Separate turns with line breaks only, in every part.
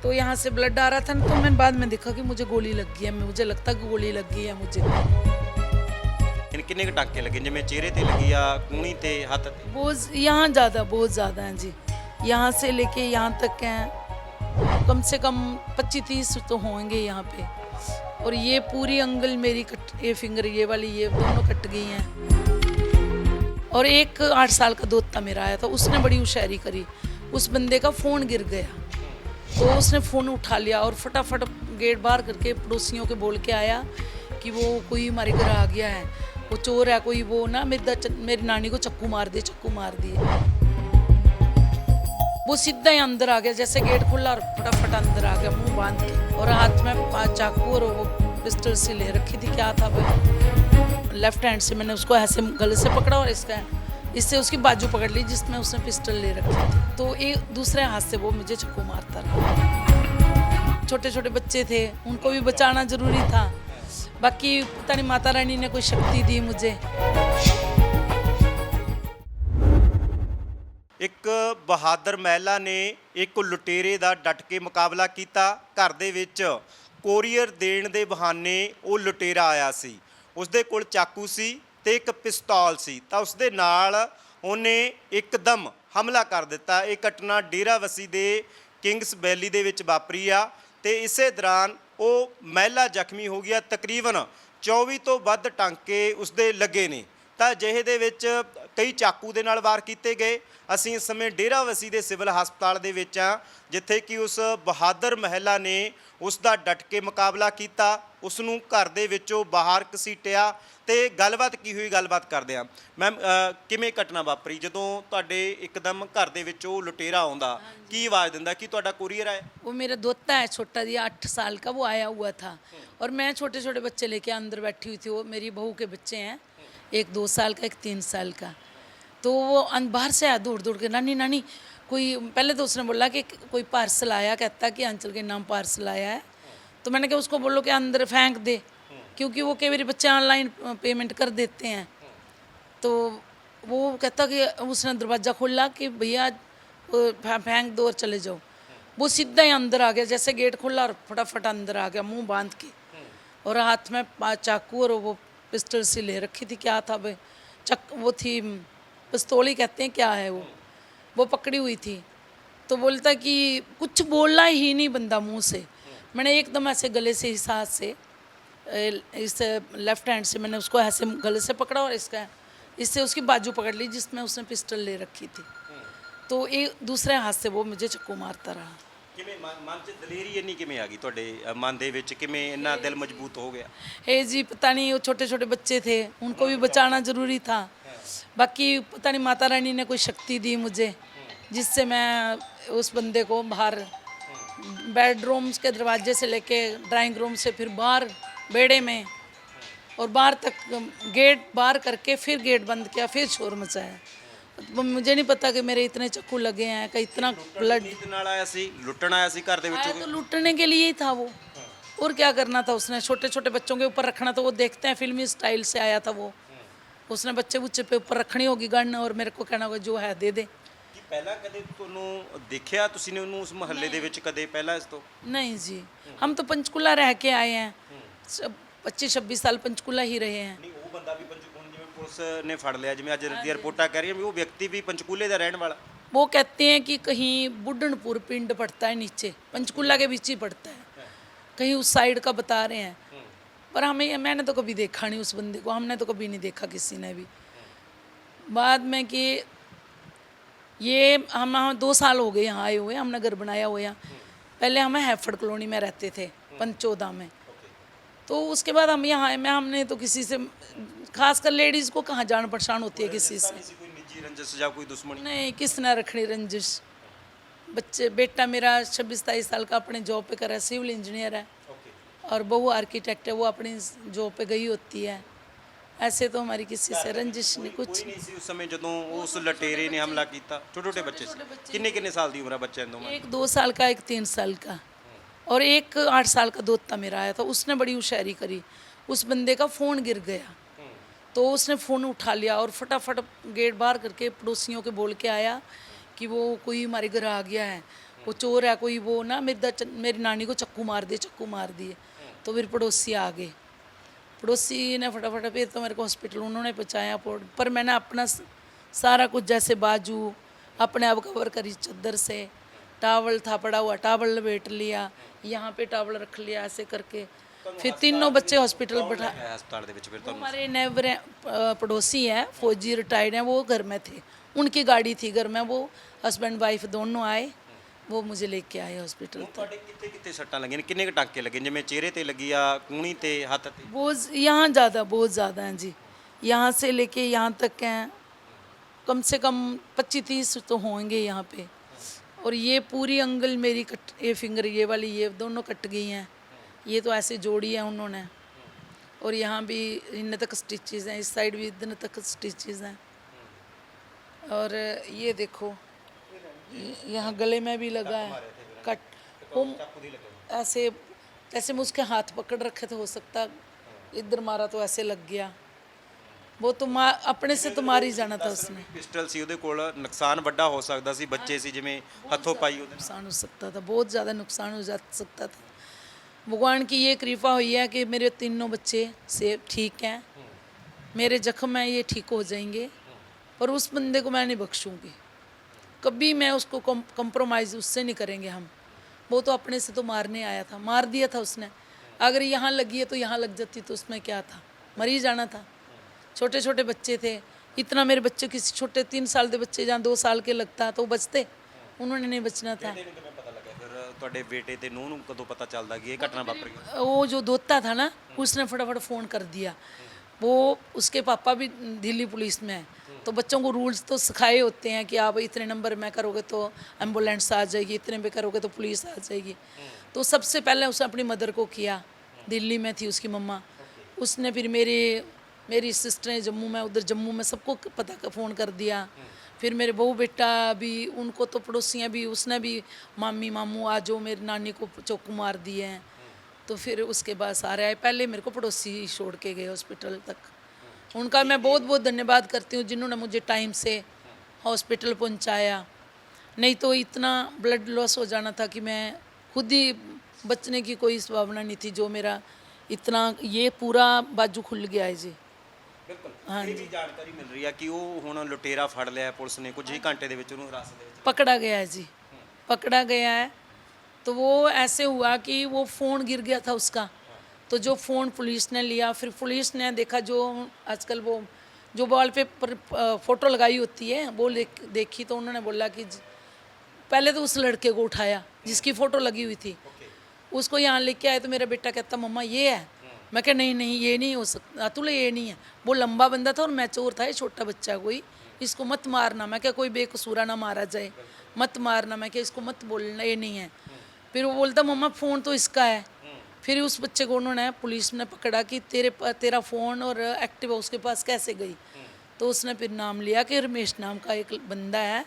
तो यहाँ से ब्लड आ रहा था ना, तो मैंने बाद में देखा कि मुझे गोली लग गई है, मुझे लगता कि गोली लग गई है मुझे।
किन्ने टाँके लगे जिवें चेहरे ते लगी आ कूहणी ते हत्थ ते?
बहुत यहाँ ज़्यादा, बहुत ज़्यादा हैं जी। यहाँ से लेके यहाँ तक हैं, कम से कम 25-30 तो होंगे यहाँ पे। और ये पूरी अंगल मेरी कट, ये फिंगर ये वाली, ये दोनों कट गई हैं। और एक 8 साल का दोस्त था मेरा, आया था, उसने बड़ी होशियारी करी। उस बंदे का फ़ोन गिर गया तो उसने फ़ोन उठा लिया और फटाफट गेट बाहर करके पड़ोसियों के बोल के आया कि वो कोई हमारे घर आ गया है, वो चोर है कोई, वो ना मेरी नानी को चक्कू मार दिए। वो सीधा ही अंदर आ गया, जैसे गेट खुला और फटाफट अंदर आ गया मुंह बांध के, और हाथ में चाकू और वो पिस्टल से ले रखी थी, क्या था वो, लेफ्ट हैंड से मैंने उसको ऐसे गले से पकड़ा और इससे उसकी बाजू पकड़ ली जिसमें उसने पिस्टल ले रखी थी। तो एक दूसरे हाथ से वो मुझे चक्कू मारता रहा। छोटे छोटे बच्चे थे, उनको भी बचाना जरूरी था। बाकी पता नहीं माता रानी ने कोई शक्ति दी मुझे।
ਇੱਕ ਬਹਾਦਰ ਮਹਿਲਾ ਨੇ ਇੱਕ ਲੁਟੇਰੇ ਦਾ ਡਟ ਕੇ ਮੁਕਾਬਲਾ ਕੀਤਾ। ਘਰ ਦੇ ਵਿੱਚ ਕੋਰੀਅਰ ਦੇਣ ਦੇ ਬਹਾਨੇ ਉਹ ਲੁਟੇਰਾ ਆਇਆ ਸੀ, ਉਸਦੇ ਕੋਲ ਚਾਕੂ ਸੀ ਤੇ ਇੱਕ ਪਿਸਤੌਲ ਸੀ, ਤਾਂ ਉਸਦੇ ਨਾਲ ਉਹਨੇ ਇੱਕਦਮ ਹਮਲਾ ਕਰ ਦਿੱਤਾ। ਇਹ ਘਟਨਾ ਡੇਰਾਬੱਸੀ ਦੇ ਕਿੰਗਸ ਵੈਲੀ ਦੇ ਵਿੱਚ ਵਾਪਰੀ ਆ ਤੇ ਇਸੇ ਦੌਰਾਨ ਉਹ ਮਹਿਲਾ ਜ਼ਖਮੀ ਹੋ ਗਿਆ। ਤਕਰੀਬਨ 24 ਤੋਂ ਵੱਧ ਟਾਂਕੇ ਉਸਦੇ ਲੱਗੇ ਨੇ। ਤਾਂ ਅਜਿਹੇ ਦੇ ਵਿੱਚ ਕਈ ਚਾਕੂ ਦੇ ਨਾਲ ਵਾਰ ਕੀਤੇ ਗਏ। ਅਸੀਂ ਇਸ ਸਮੇਂ ਡੇਰਾਬੱਸੀ ਦੇ ਸਿਵਲ ਹਸਪਤਾਲ ਦੇ ਵਿੱਚ ਹਾਂ, ਜਿੱਥੇ ਕਿ ਉਸ ਬਹਾਦਰ ਮਹਿਲਾ ਨੇ ਉਸ ਦਾ ਡਟ ਕੇ ਮੁਕਾਬਲਾ ਕੀਤਾ, ਉਸ ਨੂੰ ਘਰ ਦੇ ਵਿੱਚੋਂ ਬਾਹਰ ਘਸੀਟਿਆ ਤੇ ਗੱਲਬਾਤ ਕੀ ਹੋਈ, ਗੱਲਬਾਤ ਕਰਦੇ ਹਾਂ। ਮੈਮ, ਕਿਵੇਂ ਘਟਨਾ ਵਾਪਰੀ ਜਦੋਂ ਤੁਹਾਡੇ ਇੱਕਦਮ ਘਰ ਦੇ ਵਿੱਚ ਉਹ ਲੁਟੇਰਾ ਆਉਂਦਾ, ਕੀ ਆਵਾਜ਼ ਦਿੰਦਾ ਕਿ ਤੁਹਾਡਾ ਕੋਰੀਅਰ ਆਇਆ?
वो मेरा दोता है छोटा दिया 8 साल का, वो आया हुआ था और मैं छोटे छोटे बच्चे लेके अंदर बैठी हुई थी। वो मेरी बहू के बच्चे हैं, एक 2 साल का, एक 3 साल का। तो वो बाहर से आया दौड़ दौड़ के, नानी नानी कोई, पहले तो उसने बोला कि कोई पार्सल आया, कहता कि अंचल के नाम पार्सल आया है। तो मैंने कहा उसको बोलो कि अंदर फेंक दे, क्योंकि वो कई बार बच्चे ऑनलाइन पेमेंट कर देते हैं। तो वो कहता कि उसने दरवाज़ा खोला कि भैया फेंक दो और चले जाओ। वो सीधा ही अंदर आ गया, जैसे गेट खुला और फटाफट अंदर आ गया मुंह बांध के, और हाथ में चाकू और वो पिस्टल से ले रखी थी, क्या था भाई, वो थी पिस्तौल ही कहते हैं, क्या है वो पकड़ी हुई थी। तो बोलता कि कुछ बोला ही नहीं बंदा मुंह से। मैंने एकदम ऐसे गले से, इस हाथ से, इस लेफ्ट हैंड से मैंने उसको ऐसे गले से पकड़ा और इससे उसकी बाजू पकड़ ली जिसमें उसने पिस्टल ले रखी थी। तो एक दूसरे हाथ से वो मुझे चक्कू मारता रहा।
ਕਿਵੇਂ ਮਨ 'ਚ ਦਲੇਰੀ ਇੰਨੀ ਕਿਵੇਂ ਆ ਗਈ ਤੁਹਾਡੇ ਮਨ ਦੇ ਵਿੱਚ, ਕਿਵੇਂ ਇੰਨਾ ਦਿਲ ਮਜ਼ਬੂਤ ਹੋ ਗਿਆ?
जी पता नहीं, वो छोटे छोटे बच्चे थे, उनको भी बचाना ज़रूरी था। बाकी पता नहीं माता रानी ने कोई शक्ति दी मुझे जिससे मैं उस बंदे को बाहर, बेडरूम्स के दरवाजे से लेके ड्राइंग रूम से फिर बाहर बेड़े में और बाहर तक, गेट बाहर करके फिर गेट बंद किया, फिर शोर मचाया। मुझे नहीं पता कि मेरे इतने चक्कू लगे हैं, कि इतना ब्लड।
ਨਾਲ ਆਇਆ ਸੀ, ਲੁੱਟਣ आया ਸੀ घर ਦੇ
आया
ਵਿੱਚੋਂ?
तो लूटने के लिए ही था वो, और क्या करना था उसने, छोटे छोटे बच्चों के ऊपर रखना, तो वो देखते हैं फिल्मी स्टाइल से आया था वो, उसने बच्चे बुच्चे पे ऊपर रखनी होगी गन और मेरे को कहना होगा जो है दे दे।
ਕੀ ਪਹਿਲਾਂ ਕਦੇ ਤੁਹਾਨੂੰ ਦੇਖਿਆ ਤੁਸੀਂ ਨੇ ਉਹਨੂੰ ਉਸ ਮੁਹੱਲੇ ਦੇ ਵਿੱਚ ਕਦੇ ਪਹਿਲਾਂ ਇਸ ਤੋਂ?
नहीं जी, हम तो पंचकूला रह के आए हैं, 25-26 साल पंचकूला ही रहे हैं।
ਨਹੀਂ, ਉਹ ਬੰਦਾ ਵੀ ਪੰਚਕੂਲੇ, ਜਿਵੇਂ ਪੁਲਿਸ ਨੇ ਫੜ ਲਿਆ, ਜਿਵੇਂ ਅੱਜ ਦੀਆਂ ਰਿਪੋਰਟਾਂ ਕਹਿ ਰਹੀਆਂ ਵੀ ਉਹ ਵਿਅਕਤੀ ਵੀ ਪੰਚਕੂਲੇ ਦਾ ਰਹਿਣ ਵਾਲਾ।
वो कहते हैं कि कहीं बुढ़नपुर पिंड पड़ता है नीचे, पंचकूला के बीच ही पड़ता है, कहीं उस साइड का बता रहे हैं। पर मैंने तो कभी देखा नहीं उस बंदे को, हमने तो कभी नहीं देखा किसी ने भी। बाद में कि ये हम 2 साल हो गए यहाँ आए हुए, हमने घर बनाया हुआ। पहले हम हैफर्ड कॉलोनी में रहते थे, पंचोदा में। तो उसके बाद हम यहाँ आए, हमने तो किसी से, खासकर लेडीज़ को कहाँ जान पहचान होती है किसी से।
कोई निजी रंजिश या कोई दुश्मनी?
नहीं, किसने रखनी रंजिश। बच्चे, बेटा मेरा 26-27 साल का अपने जॉब पे कर रहा है, सिविल इंजीनियर है, और बहू आर्किटेक्ट है, वो अपनी जॉब पे गई होती है। ऐसे तो हमारी किसी से रंजिश नहीं, कुछ
ਕੋਈ ਨਹੀਂ ਸੀ ਉਸ ਸਮੇਂ ਜਦੋਂ ਉਸ ਲਟੇਰੇ ਨੇ ਹਮਲਾ ਕੀਤਾ? ਛੋਟੇ ਛੋਟੇ ਬੱਚੇ ਸੀ? ਕਿੰਨੇ ਸਾਲ ਦੀ ਉਮਰ ਹੈ ਬੱਚਿਆਂ ਦੋਵਾਂ ਦੀ?
एक 2 साल का, एक 3 साल का, और एक 8 साल का दोस्त था मेरा, आया था, उसने बड़ी होशियारी करी। उस बंदे का फ़ोन गिर गया तो उसने फ़ोन उठा लिया और फटाफट गेट बाहर करके पड़ोसियों के बोल के आया कि वो कोई हमारे घर आ गया है, वो चोर है कोई, वो ना मेरी नानी को चक्कू मार दिए। तो फिर पड़ोसी आ गए, पड़ोसी ने फटाफट फिर तो मेरे को हॉस्पिटल उन्होंने पहुँचाया। पर मैंने अपना सारा कुछ जैसे बाजू अपने आप कवर करी चादर से, टावल था पड़ा हुआ टावल लपेट लिया, यहाँ पे टावल रख लिया ऐसे करके। फिर तीनों बच्चे हॉस्पिटल बैठा।
ਹਸਪਤਾਲ ਦੇ ਵਿੱਚ ਫਿਰ
वो
ਤੁਹਾਨੂੰ
हमारे नेबर पड़ोसी हैं, फौजी रिटायर्ड हैं, वो घर में थे, उनकी गाड़ी थी घर में, वो हस्बैंड वाइफ दोनों आए, वो मुझे लेके आए हॉस्पिटल।
ਤੁਹਾਡੇ ਕਿੱਥੇ ਕਿੱਥੇ ਸੱਟਾਂ ਲੱਗੀਆਂ ਨੇ, ਕਿੰਨੇ ਕੁ ਟਾਂਕੇ ਲੱਗੇ, ਜਿਵੇਂ ਚਿਹਰੇ ਤੇ ਲੱਗੀ ਆ, ਕੂਹਣੀ ਤੇ, ਹੱਥ ਤੇ?
यहाँ ज़्यादा, बहुत ज़्यादा हैं जी, यहाँ से लेके यहाँ तक हैं, कम से कम 25-30 तो होंगे यहाँ पे। और ये पूरी अंगल मेरी कट, ये फिंगर ये वाली ये दोनों कट गई हैं, ये तो ऐसे जोड़ी है उन्होंने। और यहाँ भी इन तक स्टिचेस हैं, इस साइड भी इतने तक स्टिचेस हैं। और ये देखो यहाँ गले में भी लगा है कट, वो ऐसे जैसे मैं उसके हाथ पकड़ रखे थे, हो सकता इधर मारा तो ऐसे लग गया, वो तो अपने से तो मार ही जाना था उसने।
ਪਿਸਟਲ ਸੀ ਉਹਦੇ ਕੋਲ, ਨੁਕਸਾਨ ਵੱਡਾ ਹੋ ਸਕਦਾ ਸੀ, ਬੱਚੇ ਸੀ ਜਿਵੇਂ ਹੱਥੋਂ ਪਾਈ ਉਹਦੇ।
नुकसान हो सकता था, बहुत ज़्यादा नुकसान हो जा सकता था। भगवान की ये कृपा हुई है कि मेरे तीनों बच्चे से ठीक हैं, मेरे जख्म हैं ये ठीक हो जाएंगे। पर उस बंदे को मैं नहीं बख्शूंगी कभी, मैं उसको कंप्रोमाइज़ उससे नहीं करेंगे हम। वो तो अपने से तो मारने आया था, मार दिया था उसने। अगर यहाँ लगी है तो यहाँ लग जाती तो उसमें क्या था, मर ही जाना था। छोटे छोटे बच्चे थे, इतना मेरे बच्चे किसी छोटे 3 साल के बच्चे जहाँ 2 साल के लगता तो बचते, उन्होंने नहीं बचना था।
ਪਤਾ ਲੱਗਾ ਫਿਰ ਤੁਹਾਡੇ ਬੇਟੇ ਤੇ ਨੂੰਹ ਨੂੰ ਕਦੋਂ ਪਤਾ ਚੱਲਦਾ ਕਿ ਇਹ ਘਟਨਾ ਵਾਪਰ ਗਈ?
वो जो दोता था ना, उसने फटाफट फ़ोन कर दिया। वो उसके पापा भी दिल्ली पुलिस में है, तो बच्चों को रूल्स तो सिखाए होते हैं कि आप इतने नंबर में करोगे तो एम्बुलेंस आ जाएगी, इतने में करोगे तो पुलिस आ जाएगी। तो सबसे पहले उसने अपनी मदर को किया, दिल्ली में थी उसकी मम्मा, उसने फिर मेरी सिस्टरें जम्मू में, उधर जम्मू में सबको पता फ़ोन कर दिया। फिर मेरे बहू बेटा भी, उनको तो पड़ोसियाँ भी, उसने भी मामी मामू आ जाओ मेरी नानी को चाकू मार दिए हैं। तो फिर उसके बाद सारे आए, पहले मेरे को पड़ोसी छोड़ के गए हॉस्पिटल तक। उनका मैं बहुत बहुत धन्यवाद करती हूँ जिन्होंने मुझे टाइम से हॉस्पिटल पहुँचाया, नहीं तो इतना ब्लड लॉस हो जाना था कि मैं खुद ही बचने की कोई संभावना नहीं थी। जो मेरा इतना ये पूरा बाजू खुल गया है जी।
ਬਿਲਕੁਲ ਇਹ ਵੀ ਜਾਣਕਾਰੀ ਮਿਲ ਰਹੀ ਆ ਕਿ ਉਹ ਹੁਣ ਲੁਟੇਰਾ ਫੜ ਲਿਆ ਪੁਲਿਸ ਨੇ, ਕੁਝ ਹੀ ਘੰਟੇ ਦੇ ਵਿੱਚ ਉਹਨੂੰ ਹਿਰਾਸਤ ਦੇ ਵਿੱਚ
पकड़ा गया है जी, पकड़ा गया है। तो वो ऐसे हुआ कि वो फ़ोन गिर गया था उसका, तो जो फ़ोन पुलिस ने लिया, फिर पुलिस ने देखा जो आजकल वो जो वॉल पे फ़ोटो लगाई होती है वो देखी, तो उन्होंने बोला कि पहले तो उस लड़के को उठाया जिसकी फ़ोटो लगी हुई थी, उसको यहाँ लेके आए। तो मेरा बेटा कहता मम्मा ये है, मैं कहा नहीं नहीं ये नहीं हो सकता अतुल, ये नहीं है। वो लंबा बंदा था और मैच्योर था, ये छोटा बच्चा कोई, इसको मत मारना। मैं क्या कोई बेकसूरा ना मारा जाए, मत मारना। मैं क्या इसको मत बोलना, ये नहीं है। फिर वो बोलता मम्मा फ़ोन तो इसका है। फिर उस बच्चे को उन्होंने पुलिस ने पकड़ा कि तेरा फ़ोन और एक्टिवा उसके पास कैसे गई। तो उसने फिर नाम लिया कि रमेश नाम का एक बंदा है,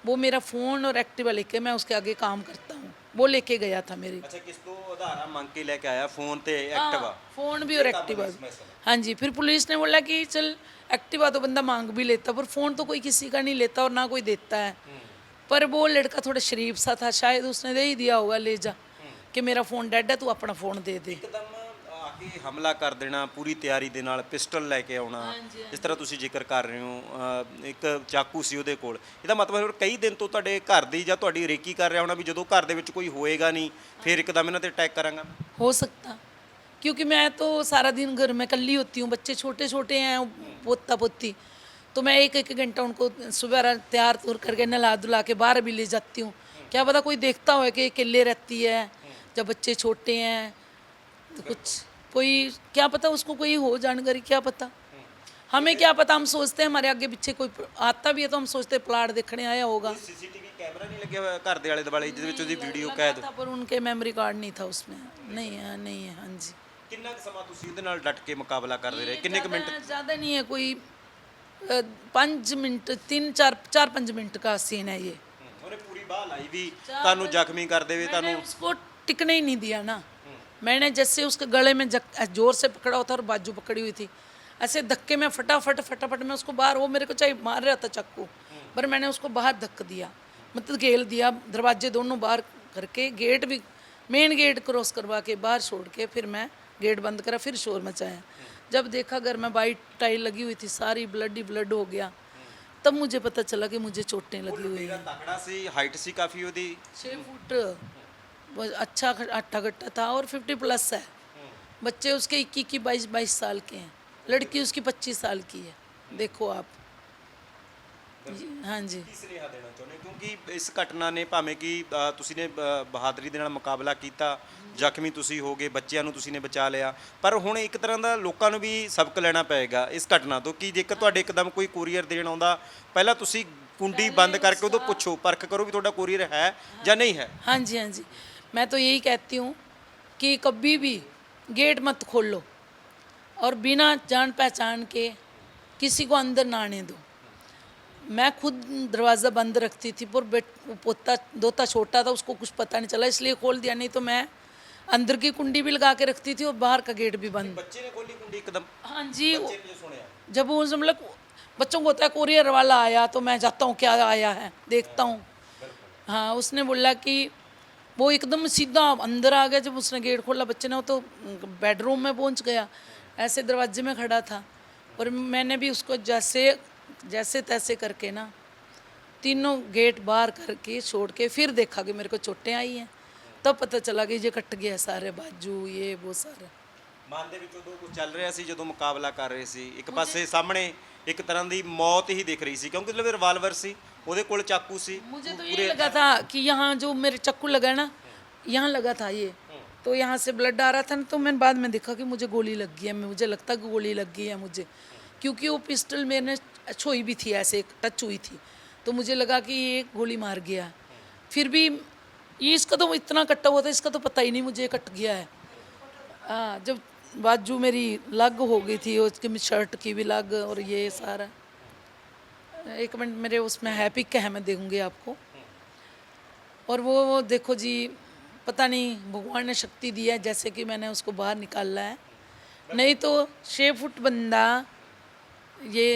वो मेरा फ़ोन और एक्टिवा लेके मैं उसके आगे काम करता हूँ, वो लेके गया था मेरी।
ਅੱਛਾ ਕਿਸ ਤੋਂ ਆਧਾਰਾ ਮੰਗ ਕੇ ਲੈ ਕੇ ਆਇਆ ਫੋਨ ਤੇ ਐਕਟਿਵਾ?
फ़ोन भी और एक्टिवा भी। हाँ जी, फिर पुलिस ने बोला कि चल एक्टिवा तो बंदा मांग भी लेता, पर फ़ोन तो कोई किसी का नहीं लेता और ना कोई देता है। पर वो लड़का थोड़ा शरीफ सा था, शायद उसने दे ही दिया होगा ले जा कि मेरा फ़ोन डेड है, तू अपना फ़ोन दे दे।
ਇੱਕਦਮ ਆ ਕੇ ਹਮਲਾ ਕਰ ਦੇਣਾ ਪੂਰੀ ਤਿਆਰੀ ਦੇ ਨਾਲ, ਪਿਸਟਲ ਲੈ ਕੇ ਆਉਣਾ, ਜਿਸ ਤਰ੍ਹਾਂ ਤੁਸੀਂ ਜ਼ਿਕਰ ਕਰ ਰਹੇ ਹੋ, ਇੱਕ ਚਾਕੂ ਸੀ ਉਹਦੇ ਕੋਲ। ਇਹਦਾ ਮਤਲਬ ਹੋਰ ਕਈ ਦਿਨ ਤੋਂ ਤੁਹਾਡੇ ਘਰ ਦੀ ਜਾਂ ਤੁਹਾਡੀ ਰੇਕੀ ਕਰ ਰਿਹਾ ਹੋਣਾ ਵੀ ਜਦੋਂ ਘਰ ਦੇ ਵਿੱਚ ਕੋਈ ਹੋਏਗਾ ਨਹੀਂ ਫਿਰ ਇੱਕਦਮ ਇਹਨਾਂ ਤੇ ਅਟੈਕ ਕਰਾਂਗਾ।
हो सकता, क्योंकि मैं तो सारा दिन घर में कल्ली होती हूँ, बच्चे छोटे छोटे हैं, पोता पोती, तो मैं एक एक घंटा उनको सुबह तैयार तुर करके नला धुला के बाहर भी ले जाती हूँ। क्या पता कोई देखता हो कि अकेले रहती है, जब बच्चे छोटे हैं तो कुछ कोई क्या पता उसको कोई हो जानकारी, क्या पता, हमें क्या पता। हम सोचते हैं हमारे आगे पीछे कोई आता भी है तो हम सोचते हैं प्लाट देखने आया होगा।
ਸੀਸੀਟੀਵੀ ਕੈਮਰਾ ਨਹੀਂ ਲੱਗਿਆ ਹੋਇਆ ਘਰ ਦੇ ਆਲੇ ਦੁਆਲੇ ਜਿਹਦੇ ਵਿੱਚ ਉਹਦੀ ਵੀਡੀਓ ਕੈਦ?
था, पर उनके मेमोरी कार्ड नहीं था उसमें, नहीं है नहीं है। हाँ जी,
ਕਿੰਨਾ ਕੁ ਸਮਾਂ ਤੁਸੀਂ ਉਹਦੇ ਨਾਲ ਡਟ ਕੇ ਮੁਕਾਬਲਾ ਕਰਦੇ ਰਹੇ, ਕਿੰਨੇ ਕੁ ਮਿੰਟ?
ज़्यादा नहीं है, कोई 5 मिनट 4-5 मिनट का सीन है ये।
ਉਹਨੇ ਪੂਰੀ ਬਾਹ ਲਾਈ ਵੀ ਤੁਹਾਨੂੰ ਜ਼ਖਮੀ ਕਰ ਦੇਵੇ
मैंने
ਤੁਹਾਨੂੰ?
उसको टिकने ही नहीं दिया ना, मैंने जैसे उसके गले में जोर से पकड़ा होता और बाजू पकड़ी हुई थी, ऐसे धक्के में फटाफट मैं उसको बाहर, वो मेरे को चाहे मार रहा था चाकू, पर मैंने उसको बाहर धक्का दिया। मतलब घेर दिया, दरवाजे दोनों बाहर करके, गेट भी मेन गेट क्रॉस करवा के बाहर छोड़ के फिर मैं गेट बंद करा, फिर शोर मचाया। जब देखा घर में वाइट टाइल लगी हुई थी, सारी ब्लड ही ब्लड हो गया, तब मुझे पता चला कि मुझे चोटें लगी हुई
ਲੁਟੇਰਾ
हैं।
ਤਕੜਾ ਸੀ, ਹਾਈਟ ਸੀ ਕਾਫੀ ਉਹਦੀ।
6 फुट वो अच्छा अट्ठा गट्टा था और 50 प्लस है। बच्चे उसके 21 22 साल के हैं, लड़की उसकी 25 साल की है। देखो आप हाँ जी।
ਕੀ ਸੁਨੇਹਾ ਦੇਣਾ ਚਾਹੁੰਦੇ, ਕਿਉਂਕਿ ਇਸ ਘਟਨਾ ਨੇ ਭਾਵੇਂ ਕਿ ਤੁਸੀਂ ਨੇ ਬਹਾਦਰੀ ਦੇ ਨਾਲ ਮੁਕਾਬਲਾ ਕੀਤਾ, ਜ਼ਖਮੀ ਤੁਸੀਂ ਹੋ ਗਏ, ਬੱਚਿਆਂ ਨੂੰ ਤੁਸੀਂ ਨੇ ਬਚਾ ਲਿਆ, ਪਰ ਹੁਣ ਇੱਕ ਤਰ੍ਹਾਂ ਦਾ ਲੋਕਾਂ ਨੂੰ ਵੀ ਸਬਕ ਲੈਣਾ ਪਏਗਾ ਇਸ ਘਟਨਾ ਤੋਂ ਕਿ ਜੇਕਰ ਤੁਹਾਡੇ ਇੱਕਦਮ ਕੋਈ ਕੋਰੀਅਰ ਦੇਣ ਆਉਂਦਾ, ਪਹਿਲਾਂ ਤੁਸੀਂ ਕੁੰਡੀ ਬੰਦ ਕਰਕੇ ਉਦੋਂ ਪੁੱਛੋ, ਪਰਖ ਕਰੋ ਵੀ ਤੁਹਾਡਾ ਕੋਰੀਅਰ ਹੈ ਜਾਂ नहीं है।
हाँ जी हाँ जी, मैं तो यही कहती हूँ कि कभी भी गेट मत खोलो और बिना जान पहचान के किसी को अंदर ना आने दो। मैं खुद दरवाज़ा बंद रखती थी, पर पोता दोता छोटा था, उसको कुछ पता नहीं चला इसलिए खोल दिया, नहीं तो मैं अंदर की कुंडी भी लगा के रखती थी और बाहर का गेट भी बंद।
ਬੱਚੇ ਨੇ ਖੋਲੀ ਕੁੰਡੀ ਇੱਕਦਮ,
हाँ जी,
ਬੱਚੇ ने जो सुनया,
जब वो मतलब बच्चों को होता है कोरियर वाला आया तो मैं जाता हूँ क्या आया है देखता हूँ। हाँ, उसने बोला कि वो एकदम सीधा अंदर आ गया। जब उसने गेट खोला बच्चे ने, वो तो बेडरूम में पहुँच गया, ऐसे दरवाजे में खड़ा था। और मैंने भी उसको जैसे जैसे तैसे करके ना तीनों गेट बाहर करके छोड़ के फिर देखा कि मेरे को चोटें आई हैं, तब पता चला कि ये कट गया सारे बाजू ये वो सारे।
ਮਨ ਦੇ ਵਿੱਚ ਉਦੋਂ ਕੁਝ ਚੱਲ ਰਿਹਾ ਸੀ ਜਦੋਂ ਮੁਕਾਬਲਾ ਕਰ ਰਹੇ ਸੀ, ਇੱਕ ਪਾਸੇ ਸਾਹਮਣੇ ਇੱਕ ਤਰ੍ਹਾਂ ਦੀ ਮੌਤ ਹੀ ਦਿਖ ਰਹੀ ਸੀ ਕਿਉਂਕਿ ਉਹਦੇ ਰਿਵਾਲਵਰ ਸੀ, ਉਹਦੇ ਕੋਲ ਚਾਕੂ ਸੀ।
मुझे तो ये लगा था कि यहाँ जो मेरे चाकू लगा ना, यहाँ लगा था ये, तो यहाँ से ब्लड आ रहा था ना, तो मैंने बाद में देखा कि मुझे गोली लग गई है। मुझे लगता कि गोली लग गई है मुझे, क्योंकि वो पिस्टल मैंने छुई भी थी, ऐसे टच हुई थी, तो मुझे लगा कि ये गोली मार गया। फिर भी ये इसका तो इतना कटा हुआ था, इसका तो पता ही नहीं मुझे कट गया है। हाँ, जब बाजू मेरी लग हो गई थी, उसकी शर्ट की भी लग और ये सारा। एक मिनट मेरे उसमें है पिक है, मैं देखूंगी आपको। और वो देखो जी, पता नहीं भगवान ने शक्ति दी है जैसे कि मैंने उसको बाहर निकाला है, नहीं तो 6 फुट बंदा ये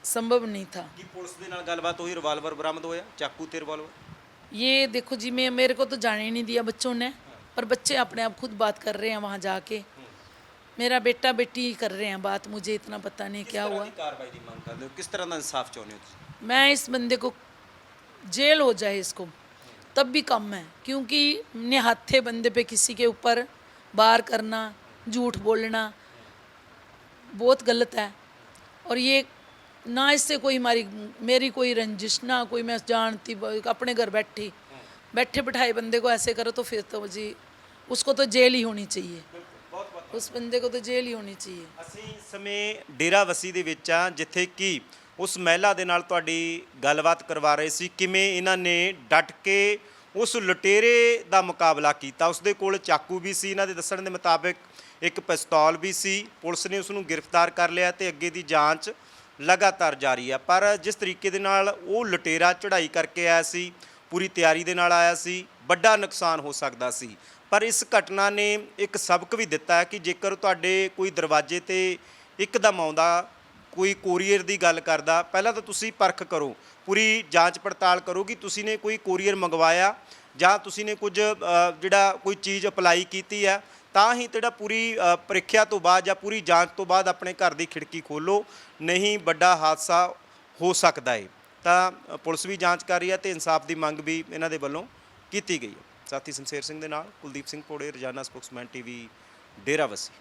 संभव नहीं था।
ਕੀ ਪੁਲਿਸ ਦੇ ਨਾਲ ਗੱਲਬਾਤ ਹੋਈ, ਰਿਵਾਲਵਰ ਬਰਾਮਦ ਹੋਇਆ, ਚਾਕੂ ਤੇ ਰਿਵਾਲਵਰ?
ये देखो जी, मैं मेरे को तो जाने ही नहीं दिया बच्चों ने, पर बच्चे अपने आप खुद बात कर रहे हैं वहाँ जाके। मेरा बेटा बेटी कर रहे हैं बात, मुझे इतना पता नहीं क्या हुआ।
ਕਾਰਵਾਈ ਦੀ ਮੰਗ ਕਰਦੇ ਹੋ, ਕਿਸ ਤਰ੍ਹਾਂ ਦਾ ਇਨਸਾਫ ਚਾਹੁੰਦੇ ਹੋ ਤੁਸੀਂ?
मैं इस बंदे को जेल हो जाए इसको तब भी कम है, क्योंकि निहत्थे बंदे पे किसी के ऊपर वार करना, झूठ बोलना बहुत गलत है। और ये ना इससे कोई मेरी कोई रंजिश, ना कोई मैं जानती, अपने घर बैठे बिठाए बंदे को ऐसे करो तो फिर तो जी उसको तो जेल ही होनी चाहिए, उस बंदे को तो जेल ही होनी चाहिए।
ਅਸੀਂ ਇਸ ਸਮੇਂ ਡੇਰਾਬੱਸੀ ਦੇ ਵਿੱਚ ਆ, ਜਿੱਥੇ ਕਿ ਉਸ ਮਹਿਲਾ ਦੇ ਨਾਲ ਤੁਹਾਡੀ ਗੱਲਬਾਤ ਕਰਵਾ ਰਹੇ ਸੀ, ਕਿਵੇਂ ਇਹਨਾਂ ਨੇ ਡਟ ਕੇ ਉਸ ਲੁਟੇਰੇ ਦਾ ਮੁਕਾਬਲਾ ਕੀਤਾ। ਉਸ ਦੇ ਕੋਲ ਚਾਕੂ ਵੀ ਸੀ, ਇਹਨਾਂ ਦੇ ਦੱਸਣ ਦੇ ਮੁਤਾਬਕ ਇੱਕ ਪਿਸਤੌਲ ਵੀ ਸੀ। ਪੁਲਿਸ ਨੇ ਉਸ ਨੂੰ ਗ੍ਰਿਫਤਾਰ ਕਰ ਲਿਆ ਤੇ ਅੱਗੇ ਦੀ ਜਾਂਚ ਲਗਾਤਾਰ ਜਾਰੀ ਆ। ਪਰ ਜਿਸ ਤਰੀਕੇ ਦੇ ਨਾਲ ਉਹ ਲੁਟੇਰਾ ਚੜ੍ਹਾਈ ਕਰਕੇ ਆਇਆ ਸੀ, ਪੂਰੀ ਤਿਆਰੀ ਦੇ ਨਾਲ ਆਇਆ ਸੀ, ਵੱਡਾ ਨੁਕਸਾਨ ਹੋ ਸਕਦਾ ਸੀ। ਪਰ ਇਸ ਘਟਨਾ ਨੇ ਇੱਕ ਸਬਕ ਵੀ ਦਿੱਤਾ ਹੈ ਕਿ ਜੇਕਰ ਤੁਹਾਡੇ ਕੋਈ ਦਰਵਾਜ਼ੇ ਤੇ ਇੱਕਦਮ ਆਉਂਦਾ, ਕੋਈ ਕੋਰੀਅਰ ਦੀ ਗੱਲ ਕਰਦਾ, ਪਹਿਲਾਂ ਤਾਂ ਤੁਸੀਂ ਪਰਖ ਕਰੋ, ਪੂਰੀ ਜਾਂਚ ਪੜਤਾਲ ਕਰੋ ਕਿ ਤੁਸੀਂ ਨੇ ਕੋਈ ਕੋਰੀਅਰ ਮੰਗਵਾਇਆ ਜਾਂ ਤੁਸੀਂ ਨੇ ਕੁਝ ਜਿਹੜਾ ਕੋਈ ਚੀਜ਼ ਅਪਲਾਈ ਕੀਤੀ ਹੈ, ਤਾਂ ਹੀ ਜਿਹੜਾ ਪੂਰੀ ਪ੍ਰੀਖਿਆ ਤੋਂ ਬਾਅਦ ਜਾਂ ਪੂਰੀ ਜਾਂਚ ਤੋਂ ਬਾਅਦ ਆਪਣੇ ਘਰ ਦੀ ਖਿੜਕੀ ਖੋਲੋ, ਨਹੀਂ ਵੱਡਾ ਹਾਦਸਾ ਹੋ ਸਕਦਾ ਹੈ। ਤਾਂ ਪੁਲਿਸ ਵੀ ਜਾਂਚ ਕਰ ਰਹੀ ਹੈ ਤੇ ਇਨਸਾਫ ਦੀ ਮੰਗ ਵੀ ਇਹਨਾਂ ਦੇ ਵੱਲੋਂ ਕੀਤੀ ਗਈ ਹੈ। ਸਾਥੀ ਸ਼ਮਸ਼ੇਰ ਸਿੰਘ ਦੇ ਨਾਲ ਕੁਲਦੀਪ ਸਿੰਘ ਪੋੜੇ, ਰੋਜ਼ਾਨਾ ਸਪੋਕਸਮੈਨ ਟੀਵੀ, ਡੇਰਾਬੱਸੀ।